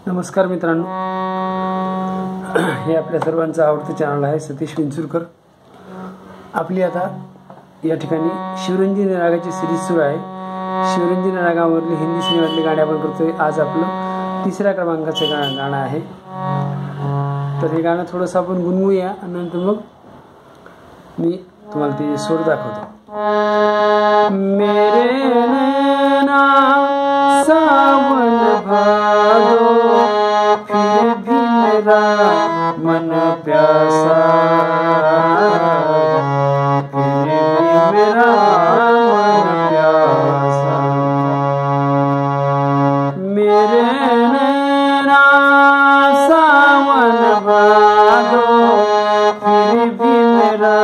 नमस्कार मित्रांनो, हे आपल्या सर्वांचं आवडतं चॅनल आहे सतीश विंचुरकर। आपली आता या ठिकाणी शिवरंजनी रागाची सिरीज सुरू आहे। शिवरंजनी रागावरली हिंदी सिनेमातली गाणी आपण करतोय। आज आपलं तिसऱ्या क्रमांकाचं गाणं आहे। तर हे गाणं थोडंसं आपण गुणगुणूया आणि नंतर मग मी तुम्हाला ते सूर दाखवतो। मेरे नैना सावन भादो फिर भी मेरा मन प्यासा, फिर भी मेरा मन प्यासा। मेरे नैना सावन भादो फिर भी मेरा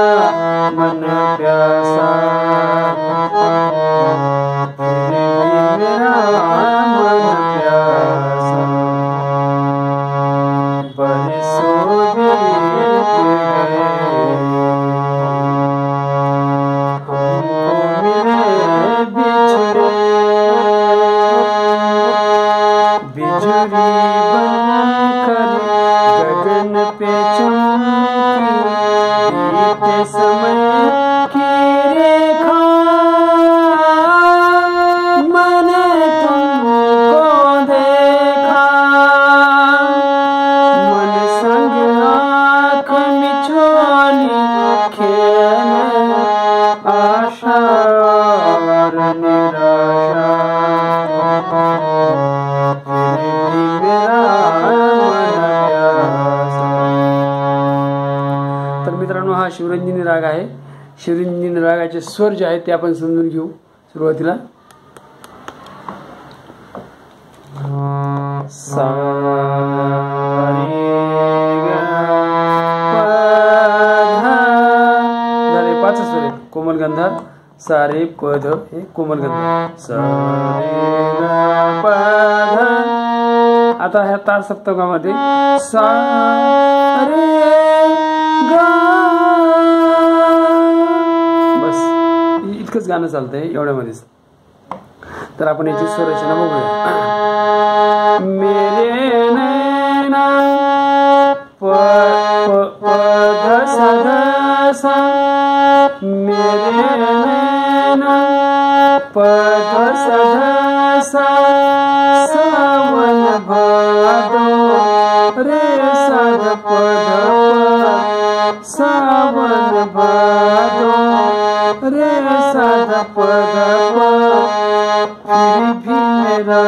मन प्यासा, फिर भी मेरा मन प्यासा। बरसों बीत गए हमको मिले बिछड़े, बिजुरी बनकर गगन पे चमकी, बीते समय की रेखा मैंने तुमको देखा। मन संग आँख मिचोली खेले आशा और निराशा, फिर भी मेरा मन प्यासा। तर मित्रांनो, हा शिवरंजनी राग आहे। शिवरंजनी रागाचे स्वर जे आहेत ते आपण समजून घेऊ। सुरुवातीला सा रे ग प ध, झाले पाच स्वर आहेत कोमल गंधार। सा रे प ध हे कोमल गंधार। सा रे ग प ध। आता ह्या तार सप्तकामध्ये सा रे ग, बस इतकंच गाणं चालतंय एवढ्यामध्येच। तर आपण याची स्वररचना बघूया। मेरे नैना प प ध सा ध सा, मेरे नैना प ध सा ध सा, सावन भादो रे सा ध प ध प, सावन भादो रे सा ध प ध प, फिर भी मेरा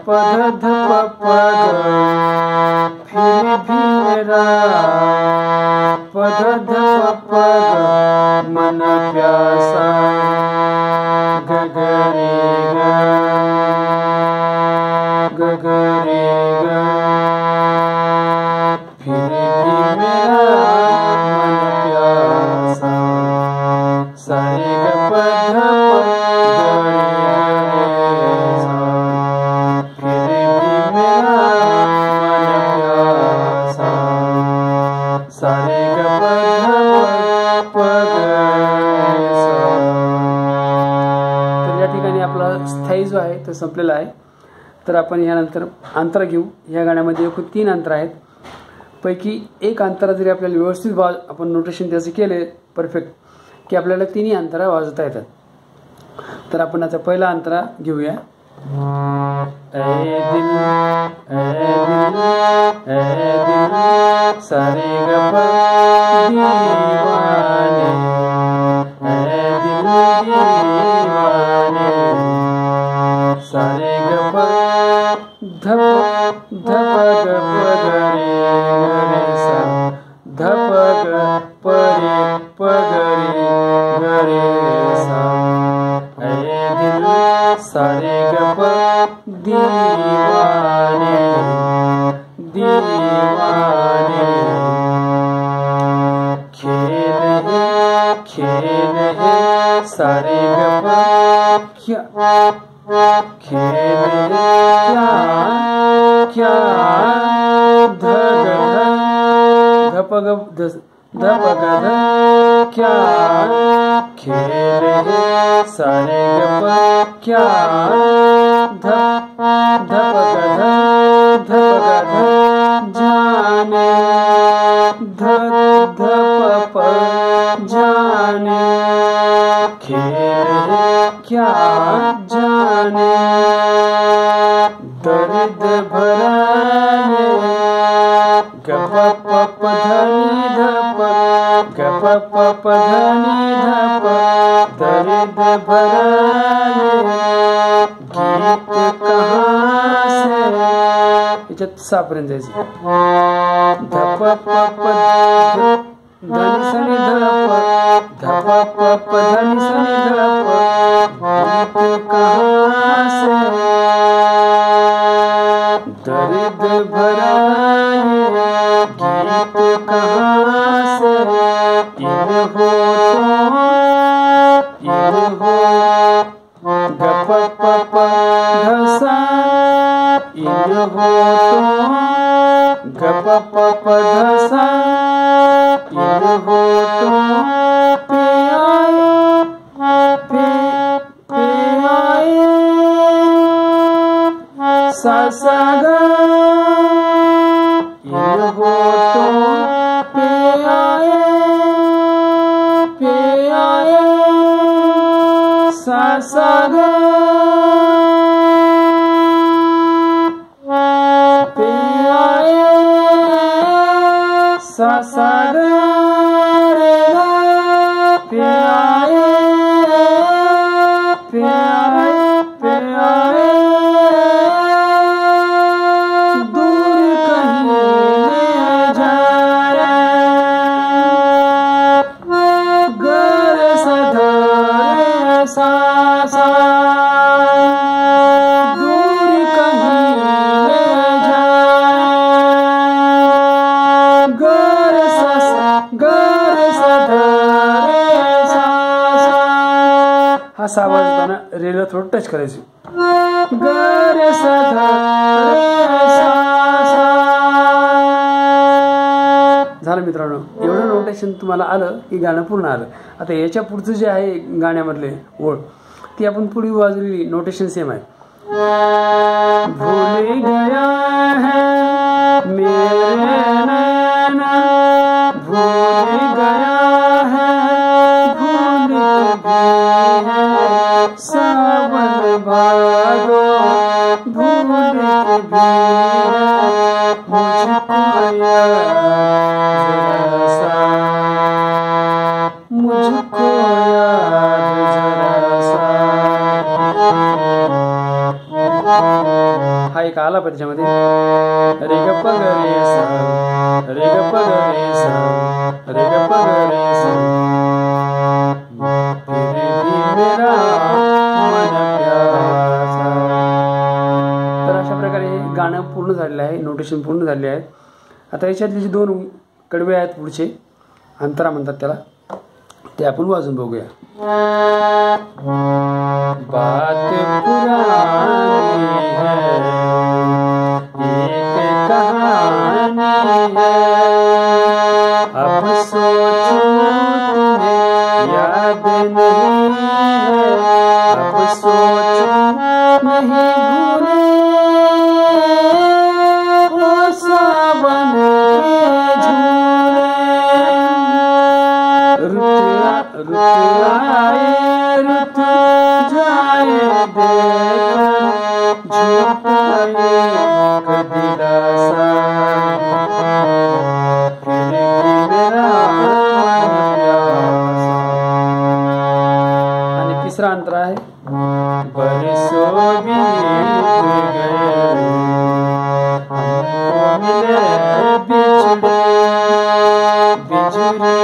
प ध ध प प ध, फिर भी मेरा प ध ध प प ध मन प्यासा। ग ग रे ग, ग ग रे ग, फिर भी मेरा मन प्यासा। सा रे ग प ध प ग रे सा, फिर भी मेरा मन प्यासा। सा रे ग प ध प ग रे सा। तर या ठिकाणी आपला स्थायी जो आहे तो संपलेला आहे। तर आपण यानंतर अंतरा घेऊ। या गाण्यामध्ये एकूण 3 अंतर आहेत। पैकी एक अंतरा जरी आपल्याला व्यवस्थित आपण नोटेशन त्याचे केले परफेक्ट की आपल्याला 3ही अंतरा वाजवता येतात। तर आपण आता पहिला अंतरा घेऊया। ए दिल सा रे ग प दीवाने, ए दिल दीवाने। सा रे ग प ध ध प ग प ग रे सा, ध प ग प रे ग रे सा। ए दिल सा रे ग प दीवाने, दीवाने। खेल है सा रे ग प, क्या खेल है क्या ध ग ध प ग ध प ग ध, क्या खेल है सा रे ग प, क्या धप ग ध जाने ध प जाने खेल क्या जाने दर्द भरा है ग प धनी धप ग प धनी धप दर्द भरा है गीत कहाँ से याच्यात सापर्यंत जायचं धप प धनी सनी धप धप प धनी सनी धप गीत कहाँ से दर्द भरा है गीत कहाँ से इन हो ग प धसा इन हो ग प धसा इन हो पे आए सा सा ग इन हो पे आए सा सा ग पे आए सा सा ग रे गा पे आए दूर कहीं ले जाए घर सधारे सा सा दूर कहीं ले जाए घर सधारे सा सा हा सा आवाज होताना रेला थोडं टच करायचं घर सधारे सा सा झालं मित्रांनो एवढं नोटेशन तुम्हाला आलं की गाणं पूर्ण आलं आता याच्या पुढचं जे आहे गाण्यामधले ओळ ती आपण पुढे वाजवली नोटेशन सेम आहे भूल गया है मेरे नैना भूल गया है भूल भी है सावन भादो भूल भी है मुझको याद जरा सा हा एक आला पाहिजे त्याच्यामध्ये रे ग प ग रे सा रे ग प ग रे सा रे ग प ग रे सा फिर भी मेरा मन प्यासा तर अशा प्रकारे हे गाणं पूर्ण झालेलं आहे नोटेशन पूर्ण झाले आहे आता याच्यातले जे दोन कडवे आहेत पुढचे अंतरा म्हणतात त्याला ते आपण वाजून बघूया बात पुरानी है एक कहानी है अब सोचूं तुम्हें याद नहीं है अब सोचूं नहीं भूले ओ सावन के झूले रुत आए रुत जाए देखा झूठाए कदिलासा फिर भी मेरा आणि तिसरा अंतर आहे बरसों बीत गए हमको मिले बिछड़े बिजली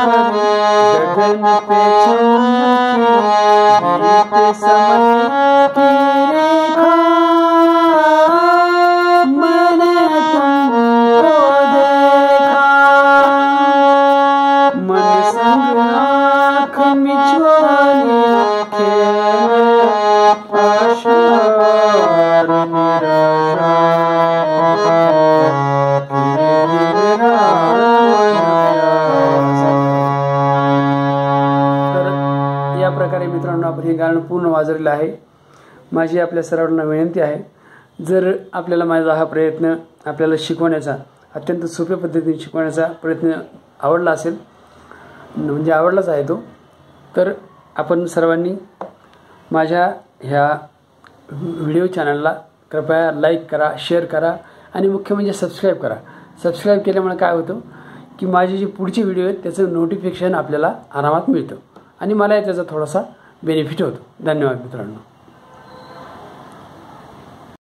बनकर गगन पे चमकी बीत समय की रेखा मैंने तुमको देखा मन संग आँख मिचोली खेले आशा और निराशा प्रकारे मित्रांनो आपण हे गाणं पूर्ण वाजवलेलं आहे माझी आपल्या सर्वांना विनंती आहे, जर आपल्याला माझा हा प्रयत्न आपल्याला शिकवण्याचा, अत्यंत सोप्या पद्धतीने शिकवण्याचा प्रयत्न आवडला असेल, म्हणजे आवडलाच आहे तो, तर आपण सर्वांनी माझ्या ह्या व्हिडिओ चॅनलला कृपया लाईक करा, शेअर करा आणि मुख्य म्हणजे सबस्क्राईब करा. सबस्क्राईब केल्यामुळे काय होतं की माझे जे पुढचे व्हिडिओ आहेत त्याचं नोटिफिकेशन आपल्याला आरामात मिळतं आणि मला त्याचा थोडासा बेनिफिट होतो. धन्यवाद मित्रांनो.